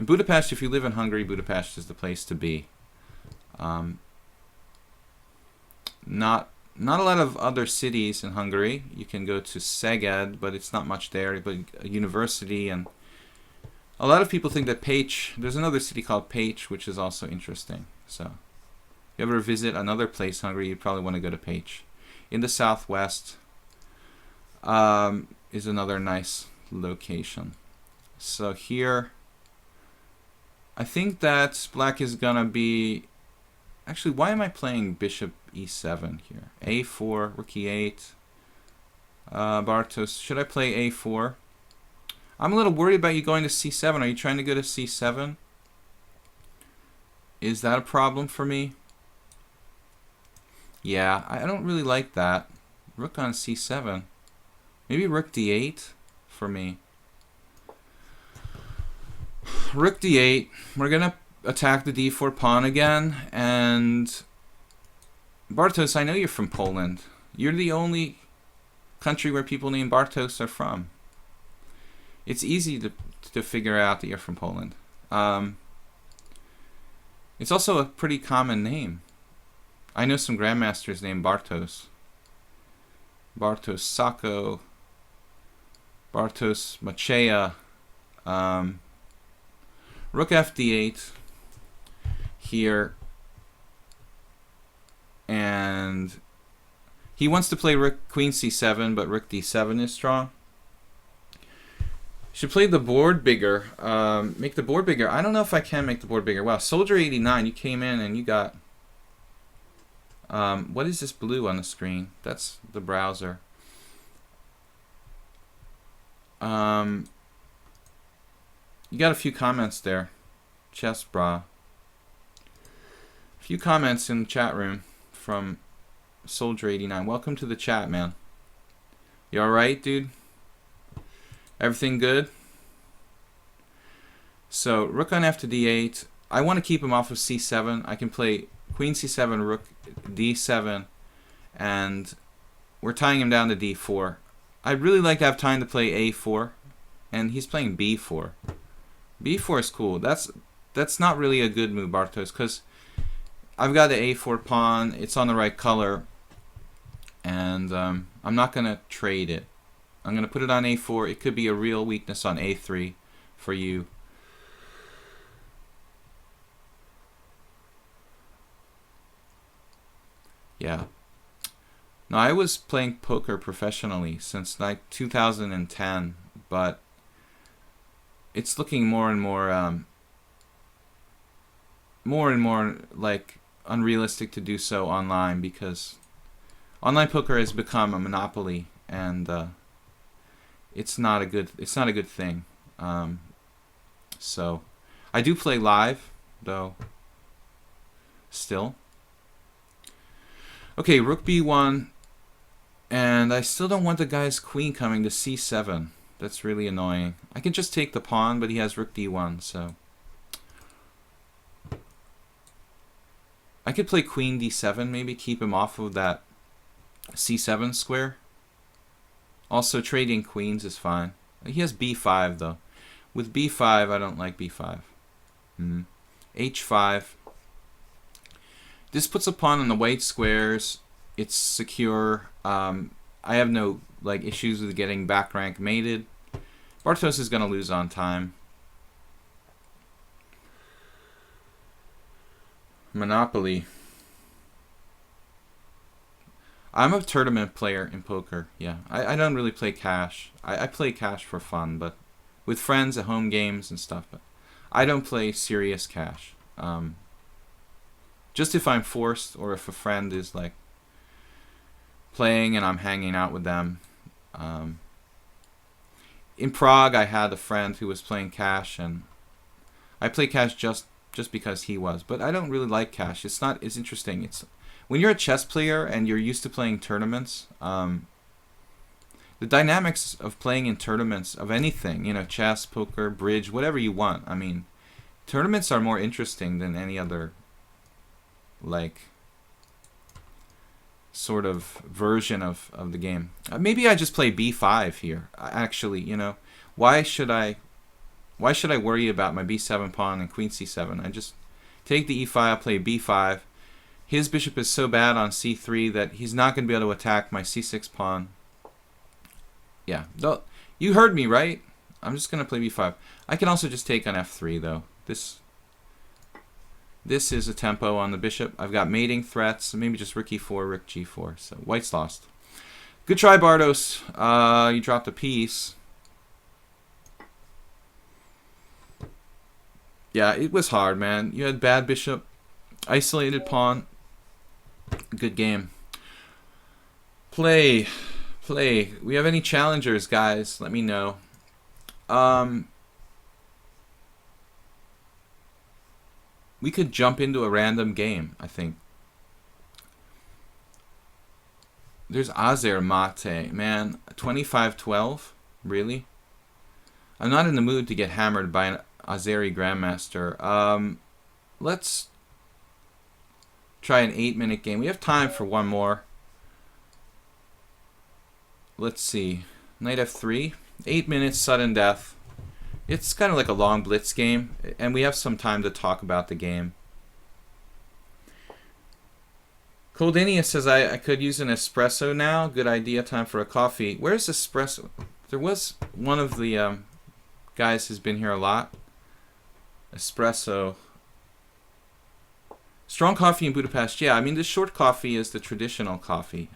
And Budapest, if you live in Hungary, Budapest is the place to be. Not a lot of other cities in Hungary. You can go to Szeged, but it's not much there. But a university, and a lot of people think that Pécs. There's another city called Pécs, which is also interesting. So, if you ever visit another place in Hungary, you'd probably want to go to Pécs. In the southwest is another nice location. So here, I think that black is gonna be. Actually, why am I playing bishop e7 here? a4, rook e8. Bartos, should I play a4? I'm a little worried about you going to c7. Are you trying to go to c7? Is that a problem for me? Yeah, I don't really like that. Rook on c7. Maybe rook d8 for me. Rook d8. We're going to attack the d4 pawn again. And Bartos, I know you're from Poland. You're the only country where people named Bartos are from. It's easy to figure out that you're from Poland. It's also a pretty common name. I know some grandmasters named Bartos. Bartos Sacco. Bartos Macheya. Rook fd8 here. And he wants to play rook queen c7, but rook d7 is strong. Should play the board bigger. Make the board bigger. I don't know if I can make the board bigger. Wow, Soldier 89, you came in and you got... what is this blue on the screen? That's the browser. You got a few comments there. Chess Bra. A few comments in the chat room from Soldier 89. Welcome to the chat, man. You alright, dude? Everything good? So, rook on f to d8. I want to keep him off of c7. I can play queen c7, rook d7, and we're tying him down to d4. I'd really like to have time to play a4, and he's playing b4. b4 is cool. That's not really a good move, Bartos, because I've got the a4 pawn. It's on the right color, and I'm not going to trade it. I'm going to put it on a4. It could be a real weakness on a3 for you. Yeah. No, I was playing poker professionally since like 2010, but it's looking more and more like unrealistic to do so online, because online poker has become a monopoly, and it's not a good thing. So I do play live though still. Okay, rook b1, and I still don't want the guy's queen coming to c7. That's really annoying. I can just take the pawn, but he has rook d1, so I could play queen d7, maybe keep him off of that c7 square. Also, trading queens is fine. He has b5 though. With b5, I don't like b5. h5. This puts a pawn on the white squares. It's secure. I have no issues with getting back rank mated. Bartos is going to lose on time. Monopoly. I'm a tournament player in poker. Yeah, I don't really play cash. I play cash for fun, but with friends at home games and stuff. But I don't play serious cash. Just if I'm forced, or if a friend is playing and I'm hanging out with them. In Prague, I had a friend who was playing cash, and I play cash just because he was. But I don't really like cash. It's not as interesting. It's when you're a chess player and you're used to playing tournaments. The dynamics of playing in tournaments of anything, chess, poker, bridge, whatever you want. I mean, tournaments are more interesting than any other sort of version of the game. Maybe I just play b5 here. Actually, why should I Why should I worry about my b7 pawn and queen c7? I just take the e5, play b5. His bishop is so bad on c3 that he's not going to be able to attack my c6 pawn. Yeah, you heard me, right? I'm just going to play b5. I can also just take on f3, though. This is a tempo on the bishop. I've got mating threats. Maybe just rook e4, rook g4. So white's lost. Good try, Bardos. You dropped a piece. Yeah, it was hard, man. You had bad bishop, isolated pawn. Good game. Play. We have any challengers, guys? Let me know. We could jump into a random game, I think. There's Azer Mate. Man, 25-12? Really? I'm not in the mood to get hammered by an Azeri Grandmaster. Let's try an 8-minute game. We have time for one more. Let's see. Knight f3. 8 minutes, sudden death. It's kind of like a long blitz game, and we have some time to talk about the game. Coldania says, I could use an espresso now. Good idea. Time for a coffee. Where's espresso? There was one of the guys who's been here a lot. Espresso. Strong coffee in Budapest. Yeah, I mean, the short coffee is the traditional coffee.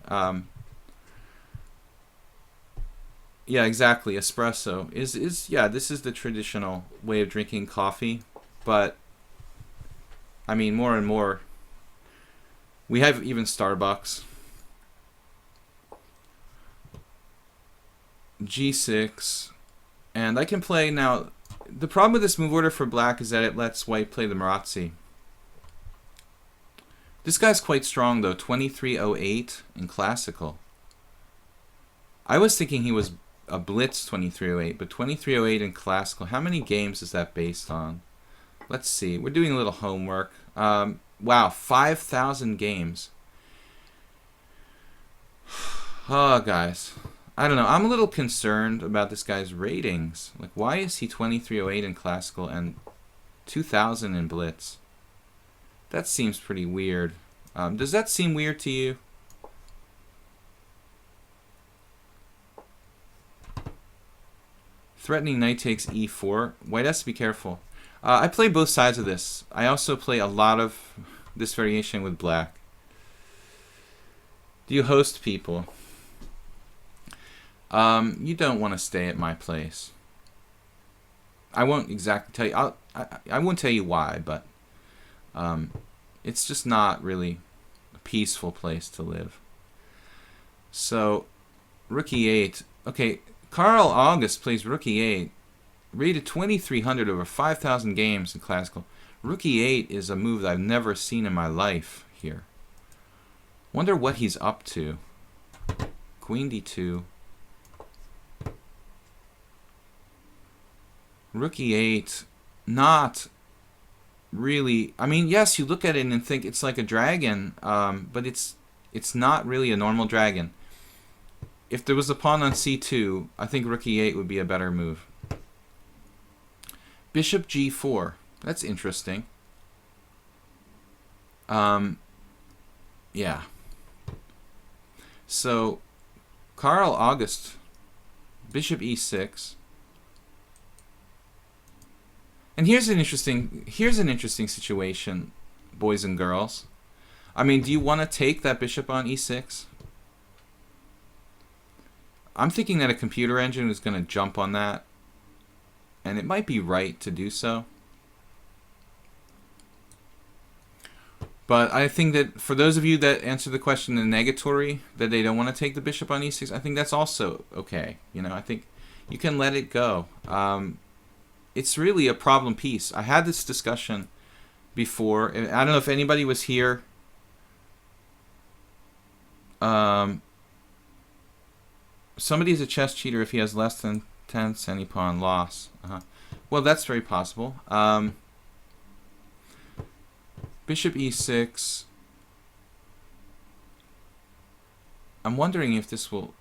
Yeah, exactly. Espresso yeah, this is the traditional way of drinking coffee, but I mean, more and more we have even Starbucks. G6, and I can play now. The problem with this move order for black is that it lets white play the Marazzi. This guy's quite strong though, 2308 in classical. I was thinking he was a blitz 2308, but 2308 in classical. How many games is that based on? Let's see. We're doing a little homework. Wow, 5,000 games. Oh, guys. I don't know. I'm a little concerned about this guy's ratings. Like, why is he 2308 in classical and 2,000 in blitz? That seems pretty weird. Does that seem weird to you? Threatening knight takes e4. White has to be careful. I play both sides of this. I also play a lot of this variation with black. Do you host people? You don't want to stay at my place. I won't exactly tell you. I won't tell you why, but it's just not really a peaceful place to live. So, rook e8. Okay. Carl August plays rook e8, rated 2,300 over 5,000 games in classical. Rook e8 is a move that I've never seen in my life here. Wonder what he's up to. Queen d2. Rook e8, not really. I mean, yes, you look at it and think it's like a dragon, but it's not really a normal dragon. If there was a pawn on c2, I think rook e8 would be a better move. Bishop g4. That's interesting. Yeah. So, Carl August, bishop e6. And here's an interesting situation, boys and girls. I mean, do you want to take that bishop on e6? I'm thinking that a computer engine is going to jump on that, and it might be right to do so. But I think that for those of you that answer the question in negatory, that they don't want to take the bishop on e6, I think that's also okay. You know, I think you can let it go. It's really a problem piece. I had this discussion before. I don't know if anybody was here. Somebody's a chess cheater if he has less than 10 centi pawn loss. Well, that's very possible. Bishop e6. I'm wondering if this will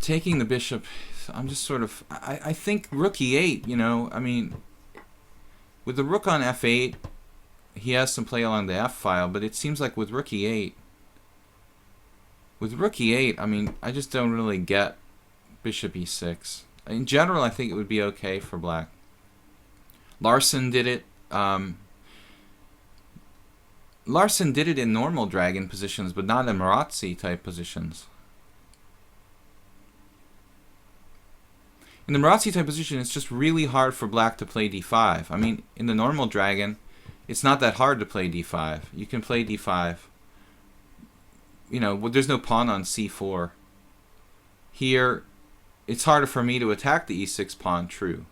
taking the bishop, I'm just sort of... I think rook e8, you know, I mean, with the rook on f8, he has some play along the f file, but it seems like with rook e8, I mean, I just don't really get bishop e6. In general, I think it would be okay for black. Larson did it. Larson did it in normal dragon positions, but not in Marazzi type positions. In the Marazzi type position, it's just really hard for black to play d5. I mean, in the normal dragon, it's not that hard to play d5. You can play d5. You know, there's no pawn on c4. Here, it's harder for me to attack the e6 pawn, true.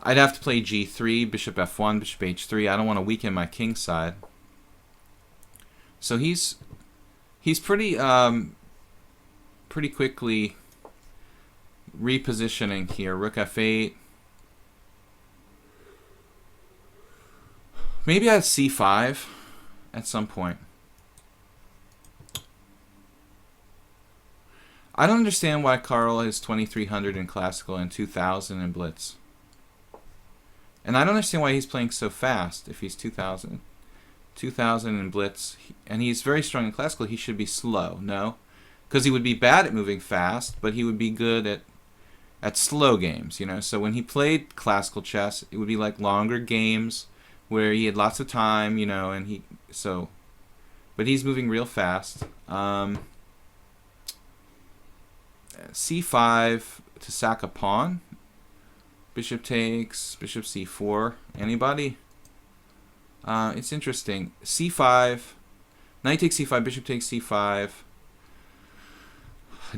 I'd have to play g3, bishop f1, bishop h3. I don't want to weaken my king side. So he's pretty pretty quickly repositioning here. Rook f8. Maybe I have c5 at some point. I don't understand why Carl is 2300 in Classical and 2000 in Blitz. And I don't understand why he's playing so fast if he's 2000 in Blitz. And he's very strong in Classical. He should be slow, no? Because he would be bad at moving fast, but he would be good at slow games, you know? So when he played Classical chess, it would be like longer games where he had lots of time, you know, and but he's moving real fast. c5 to sack a pawn. Bishop takes, bishop c4. Anybody? It's interesting. c5, knight takes c5, bishop takes c5.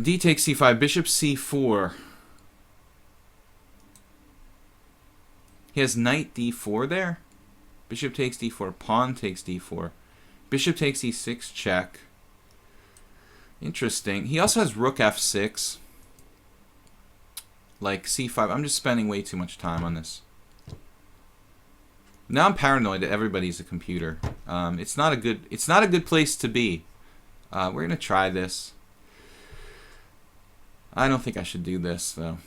D takes c5, bishop c4. He has knight d4 there. Bishop takes d4, pawn takes d4. Bishop takes e6, check. Interesting. He also has rook f6. Like c5. I'm just spending way too much time on this. Now I'm paranoid that everybody's a computer. It's not a good place to be. We're gonna try this. I don't think I should do this though.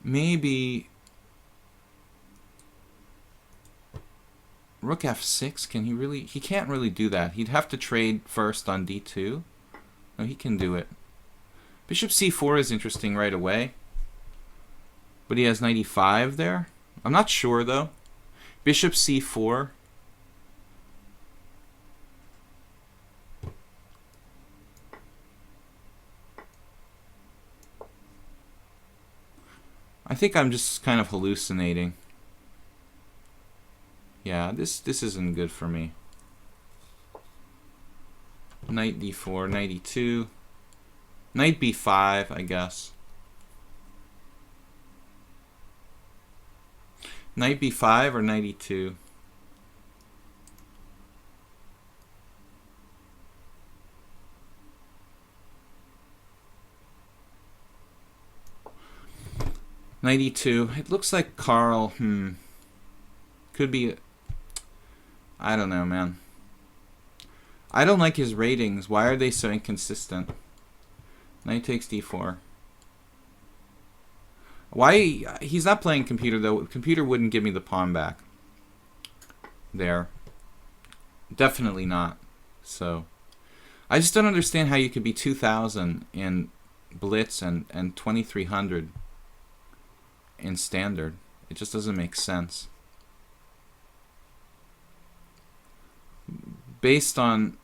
Maybe rook f6. Can he really? He can't really do that. He'd have to trade first on d2. No, he can do it. Bishop c4 is interesting right away. But he has knight e5 there. I'm not sure though. Bishop c4. I think I'm just kind of hallucinating. Yeah, this isn't good for me. Knight d4, knight e2. Knight b5, I guess. Knight b5 or knight e2? Knight e2. It looks like Carl, could be... I don't know, man. I don't like his ratings. Why are they so inconsistent? Knight takes d4. Why? He's not playing computer, though. Computer wouldn't give me the pawn back. There. Definitely not. So, I just don't understand how you could be 2000 in Blitz and 2300 in Standard. It just doesn't make sense. Based on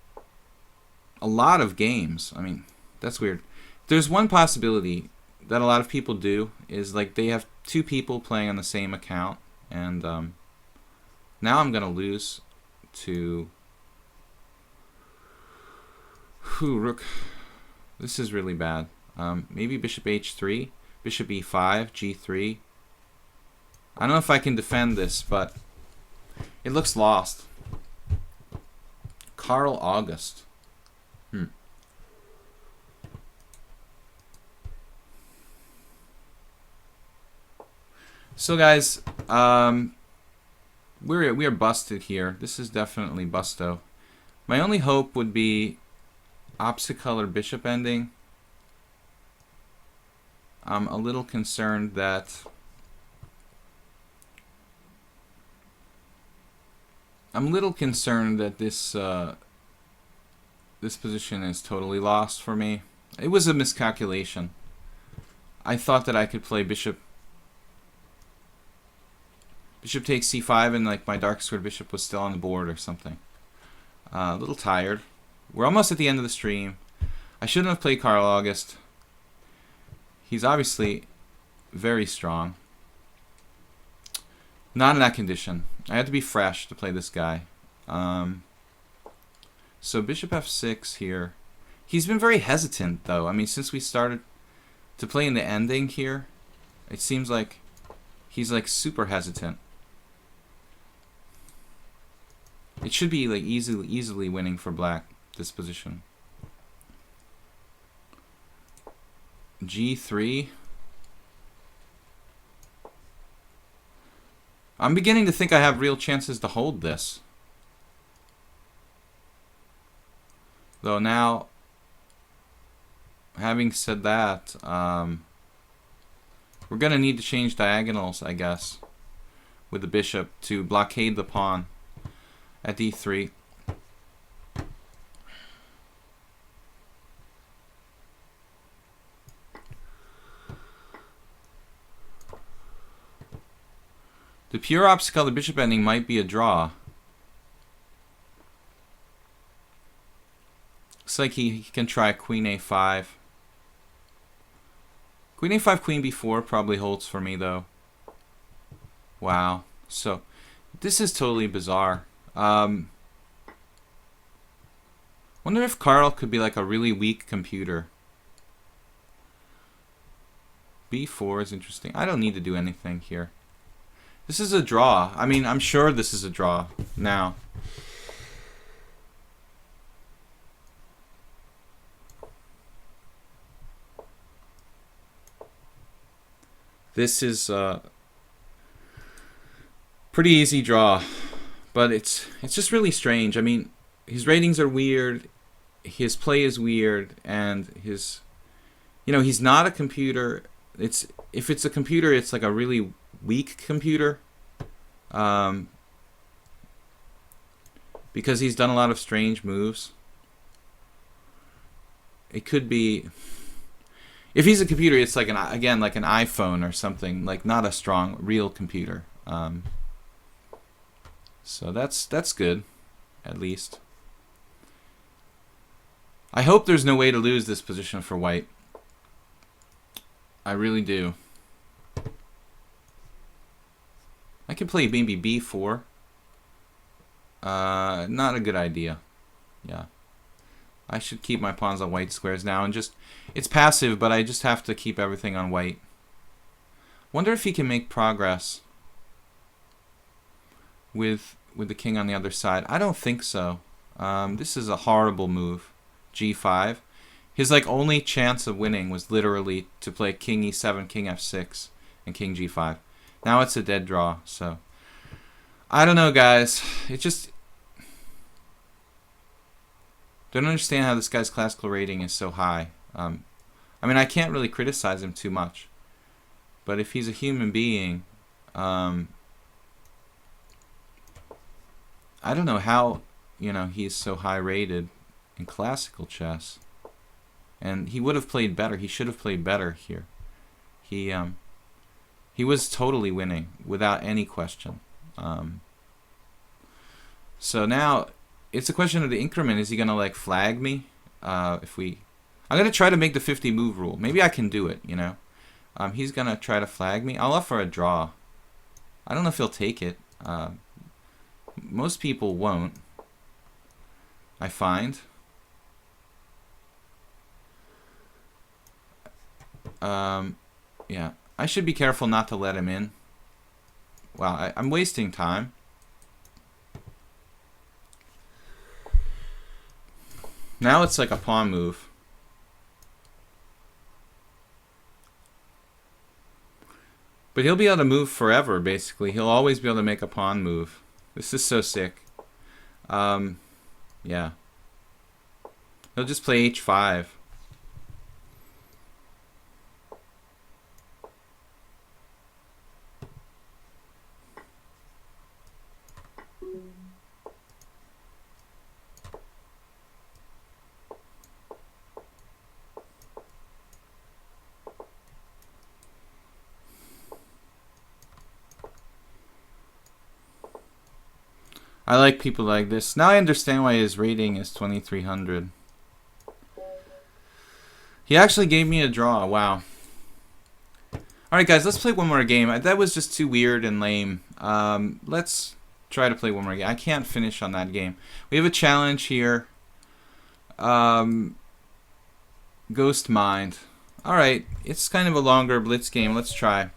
a lot of games. I mean, that's weird. There's one possibility that a lot of people do is like they have two people playing on the same account, and now I'm gonna lose to rook. This is really bad. Maybe bishop h3, bishop e5, g3. I don't know if I can defend this, but it looks lost. Carl August. So guys, we are busted here. This is definitely busto. My only hope would be opposite color bishop ending. I'm a little concerned that this this position is totally lost for me. It was a miscalculation. I thought that I could play bishop takes c5 and like my dark squared bishop was still on the board or something. A little tired. We're almost at the end of the stream. I shouldn't have played Carl August. He's obviously very strong. Not in that condition. I had to be fresh to play this guy. So bishop f6 here. He's been very hesitant though. I mean, since we started to play in the ending here, it seems like he's like super hesitant. It should be like easily winning for black, this position. g3. I'm beginning to think I have real chances to hold this. Though now, having said that, we're going to need to change diagonals, I guess, with the bishop to blockade the pawn at d3. The pure opposite color bishop ending might be a draw. Looks like he can try queen a5. Queen a5, queen b4 probably holds for me though. Wow. So this is totally bizarre. Wonder if Carl could be like a really weak computer. b4 is interesting. I don't need to do anything here. This is a draw. I mean, I'm sure this is a draw now. This is a pretty easy draw, but it's just really strange. I mean, his ratings are weird, his play is weird, and his, you know, he's not a computer. If it's a computer, it's like a really weak computer, because he's done a lot of strange moves. It could be, if he's a computer, it's like again like an iPhone or something, like not a strong real computer. So that's good, at least. I hope there's no way to lose this position for white. I really do. I can play maybe b4. Not a good idea. Yeah. I should keep my pawns on white squares now and just, it's passive, but I just have to keep everything on white. Wonder if he can make progress with the king on the other side. I don't think so. This is a horrible move. g5. His like only chance of winning was literally to play king e7, king f6, and king g5. Now it's a dead draw, so I don't know, guys. It just don't understand how this guy's classical rating is so high. I mean, I can't really criticize him too much, but if he's a human being, I don't know how, you know, he's so high rated in classical chess. And he would have played better. He should have played better here. He was totally winning without any question. So now it's a question of the increment. Is he gonna like flag me? I'm gonna try to make the 50 move rule. Maybe I can do it. You know, he's gonna try to flag me. I'll offer a draw. I don't know if he'll take it. Most people won't, I find. Yeah, I should be careful not to let him in. Wow, I'm wasting time. Now it's like a pawn move. But he'll be able to move forever, basically. He'll always be able to make a pawn move. This is so sick. Yeah. He'll just play h5. I like people like this. Now I understand why his rating is 2300. He actually gave me a draw. Wow. Alright guys, let's play one more game. That was just too weird and lame. Let's try to play one more game. I can't finish on that game. We have a challenge here. Ghost Mind. Alright, it's kind of a longer blitz game. Let's try.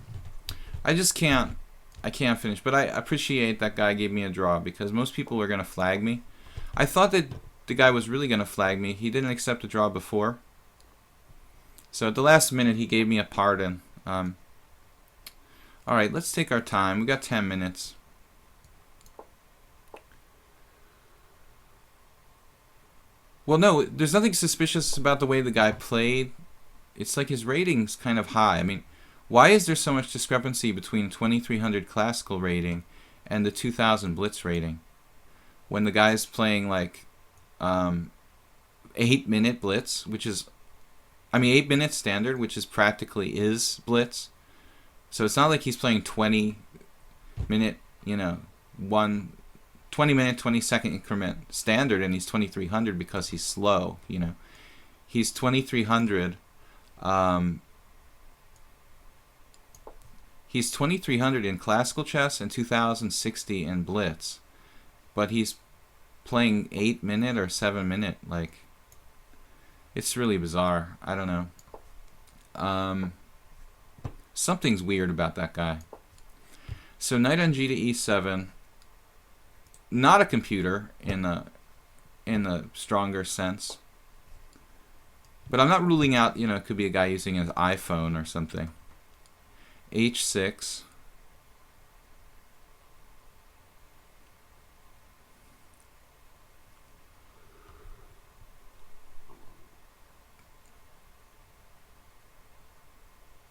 I can't finish, but I appreciate that guy gave me a draw because most people are going to flag me. I thought that the guy was really going to flag me. He didn't accept a draw before. So at the last minute, he gave me a pardon. Alright, let's take our time. We got 10 minutes. Well, no, there's nothing suspicious about the way the guy played. It's like his rating's kind of high. I mean, why is there so much discrepancy between 2300 classical rating and the 2000 blitz rating when the guy's playing like 8-minute blitz, which is, 8-minute standard, which is practically is blitz. So it's not like he's playing 20-minute, 20-minute, 20-second increment standard and he's 2300 because he's slow, He's 2300. He's 2300 in classical chess and 2060 in blitz, but he's playing 8-minute or 7-minute. Like, it's really bizarre. I don't know. Something's weird about that guy. So knight on g to e7. Not a computer in a stronger sense, but I'm not ruling out. It could be a guy using his iPhone or something. h6.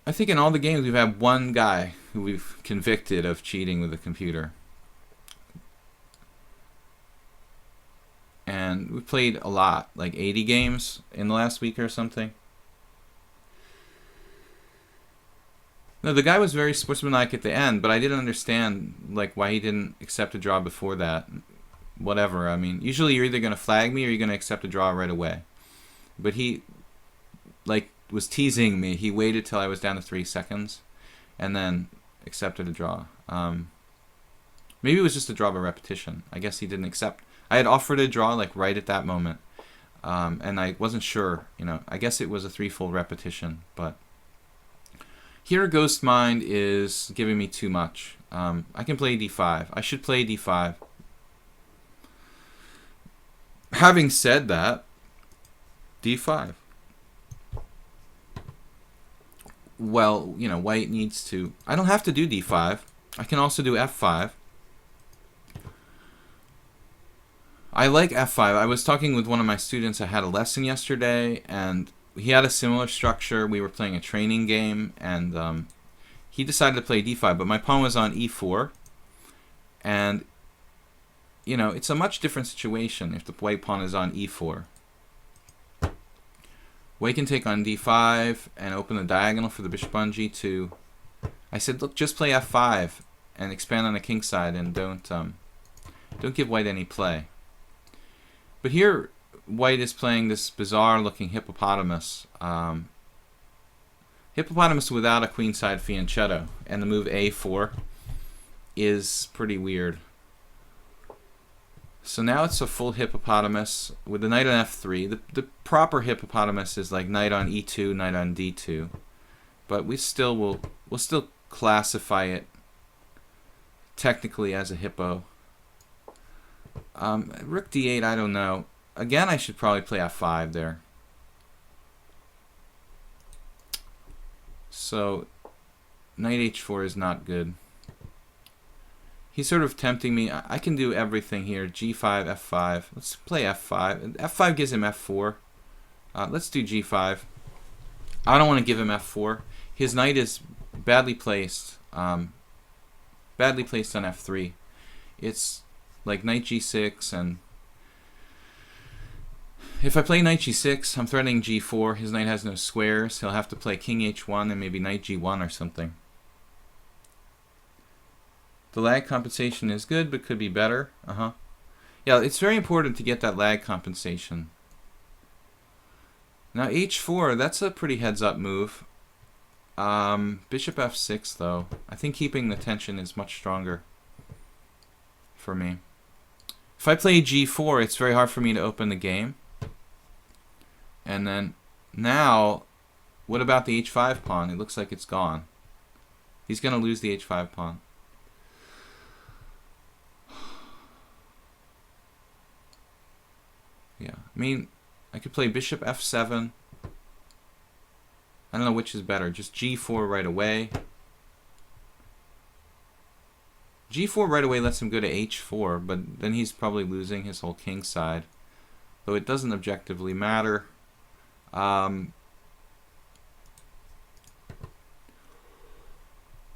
I think in all the games we've had one guy who we've convicted of cheating with a computer. And we played a lot, like 80 games in the last week or something. No, the guy was very sportsmanlike at the end, but I didn't understand why he didn't accept a draw before that. Whatever. I mean, usually you're either going to flag me or you're going to accept a draw right away. But he was teasing me. He waited till I was down to 3 seconds and then accepted a draw. Maybe it was just a draw by repetition. I guess he didn't accept. I had offered a draw right at that moment, and I wasn't sure. I guess it was a 3-fold repetition, but here Ghost Mind is giving me too much. I can play d5. I should play d5. Having said that, d5. Well, white needs to. I don't have to do d5. I can also do f5. I like f5. I was talking with one of my students. I had a lesson yesterday, and he had a similar structure. We were playing a training game, and he decided to play d5, but my pawn was on e4. And, it's a much different situation if the white pawn is on e4. White can take on d5 and open the diagonal for the bishop on g2. I said, look, just play f5 and expand on the king side, and don't give white any play. But here, white is playing this bizarre-looking hippopotamus. Hippopotamus without a queenside fianchetto, and the move a4 is pretty weird. So now it's a full hippopotamus with the knight on f3. The proper hippopotamus is like knight on e2, knight on d2, but we'll still classify it technically as a hippo. Rook d8, I don't know. Again, I should probably play f5 there. So knight h4 is not good. He's sort of tempting me. I can do everything here. G5, F5. Let's play F5. F5 gives him F4. Let's do G5. I don't want to give him F4. His knight is badly placed. Badly placed on F3. It's like knight G6, and if I play knight G6, I'm threatening G4. His knight has no squares. He'll have to play king H1 and maybe knight G1 or something. The lag compensation is good, but could be better. Yeah, it's very important to get that lag compensation. Now H4, that's a pretty heads-up move. Bishop F6, though. I think keeping the tension is much stronger for me. If I play G4, it's very hard for me to open the game. And then now, what about the H5 pawn? It looks like it's gone. He's going to lose the H5 pawn. Yeah, I mean, I could play Bishop F7. I don't know which is better. Just G4 right away. G4 right away lets him go to H4, but then he's probably losing his whole king side. Though it doesn't objectively matter.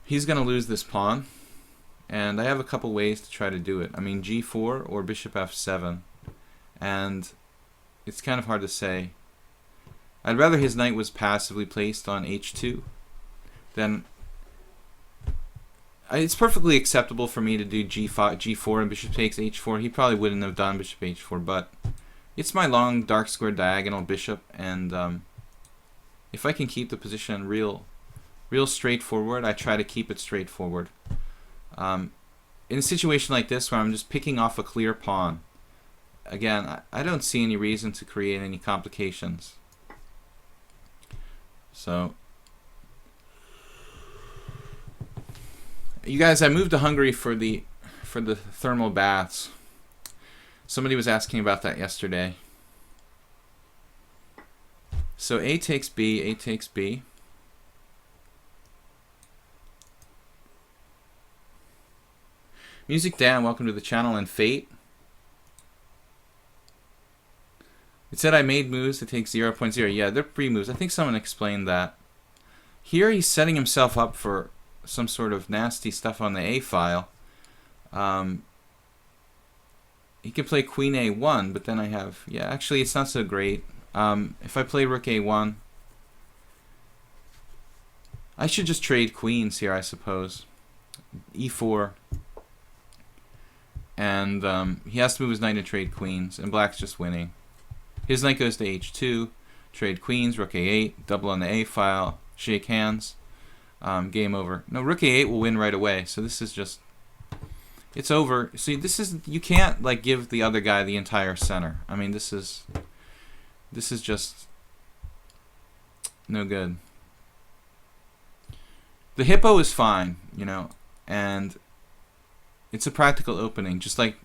He's going to lose this pawn. And I have a couple ways to try to do it. I mean, G4 or Bishop F7. And it's kind of hard to say. I'd rather his knight was passively placed on H2 than... It's perfectly acceptable for me to do G4 and bishop takes H4. He probably wouldn't have done bishop H4, but it's my long dark square diagonal bishop, and if I can keep the position real straightforward, I try to keep it straightforward. In a situation like this where I'm just picking off a clear pawn, again, I don't see any reason to create any complications. So, you guys, I moved to Hungary for the thermal baths. Somebody was asking about that yesterday. So A takes B, A takes B. Music Dan, welcome to the channel. And Fate. It said I made moves that take 0.0. Yeah, they're pre-moves. I think someone explained that. Here he's setting himself up for some sort of nasty stuff on the A file. He could play Queen A1, but then I have... Yeah, actually it's not so great. If I play Rook A1... I should just trade queens here, I suppose. E4. And he has to move his knight and trade queens, and black's just winning. His knight goes to H2, trade queens, Rook A8, double on the A file, shake hands, game over. No, Rook A8 will win right away, so this is just... It's over. See, this is... You can't, like, give the other guy the entire center. I mean, this is just no good. The hippo is fine, you know, and it's a practical opening, just like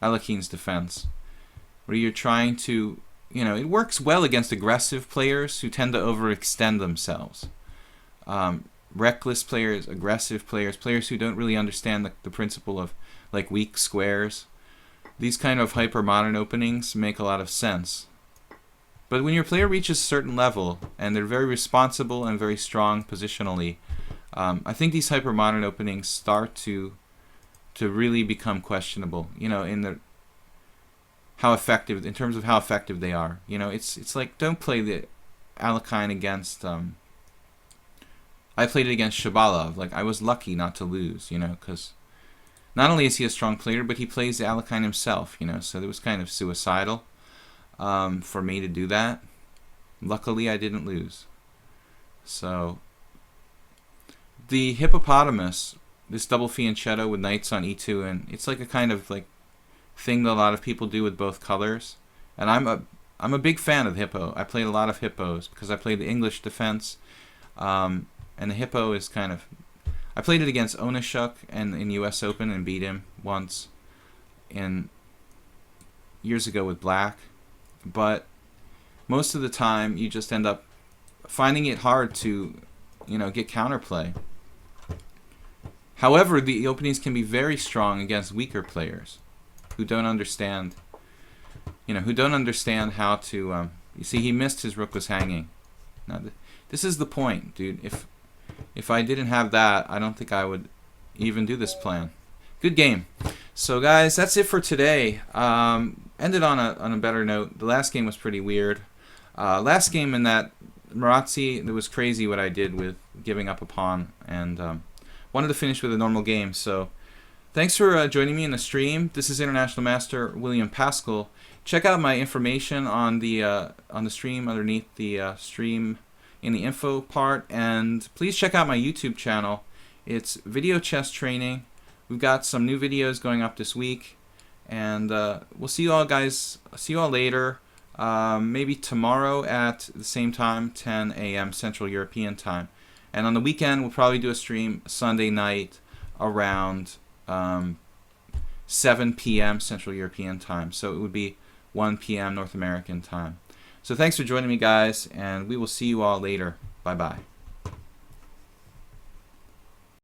Alekhine's defense, where you're trying to, you know, it works well against aggressive players who tend to overextend themselves. Reckless players, aggressive players, players who don't really understand the principle of, like, weak squares. These kind of hyper-modern openings make a lot of sense. But when your player reaches a certain level, and they're very responsible and very strong positionally, I think these hyper-modern openings start to really become questionable, you know, in terms of how effective they are. You know, it's like, don't play the Alekhine against... I played it against Shabalov. Like, I was lucky not to lose, you know, because not only is he a strong player, but he plays the Alekhine himself, you know, so it was kind of suicidal for me to do that. Luckily, I didn't lose. So, the hippopotamus, this double fianchetto with knights on e2, and it's like a kind of like thing that a lot of people do with both colors. And I'm a big fan of the hippo. I played a lot of hippos because I played the English defense. And the hippo is kind of... I played it against Onishuk and in US Open and beat him once years ago with black. But most of the time you just end up finding it hard to, you know, get counterplay. However, the openings can be very strong against weaker players who don't understand, who don't understand how to. You see, he missed his rook was hanging. Now, this is the point, dude. If I didn't have that, I don't think I would even do this plan. Good game. So, guys, that's it for today. Ended on a better note. The last game was pretty weird. Last game in that Marazzi, it was crazy what I did with giving up a pawn, and wanted to finish with a normal game. So, thanks for joining me in the stream. This is International Master William Pascal. Check out my information on the stream underneath the stream in the info part, and please check out my YouTube channel. It's Video Chess Training. We've got some new videos going up this week, and we'll see you all, guys. See you all later. Maybe tomorrow at the same time, 10 a.m. Central European time. And on the weekend, we'll probably do a stream Sunday night around 7 p.m. Central European time. So it would be 1 p.m. North American time. So thanks for joining me, guys, and we will see you all later. Bye-bye.